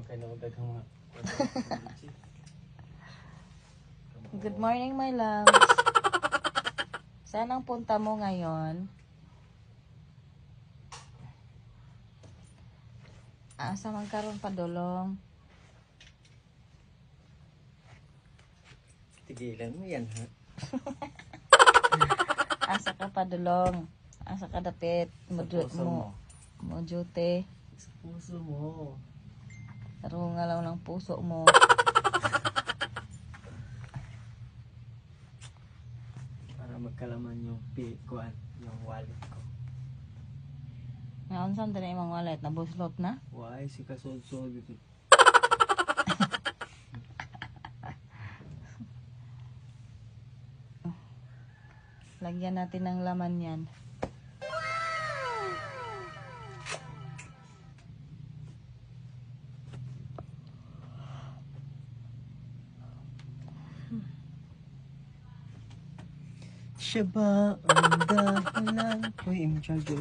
Good morning, my loves. Saan ang punta mo ngayon? Asa man karon padulong? Tigilan mo yan, ha? Asa ka padulong? Asa ka dapit? Sa puso mo. Mo duty. Sa puso mo. Tarunga lang ng puso mo. Para magkalaman yung kuan, yung wallet ko. Ngayon saan din imong wallet? Nabuslot na? Why? Si kasod-sod ito. Lagyan natin ng laman yan. Siya ba ang dahilan? Uy, im-charge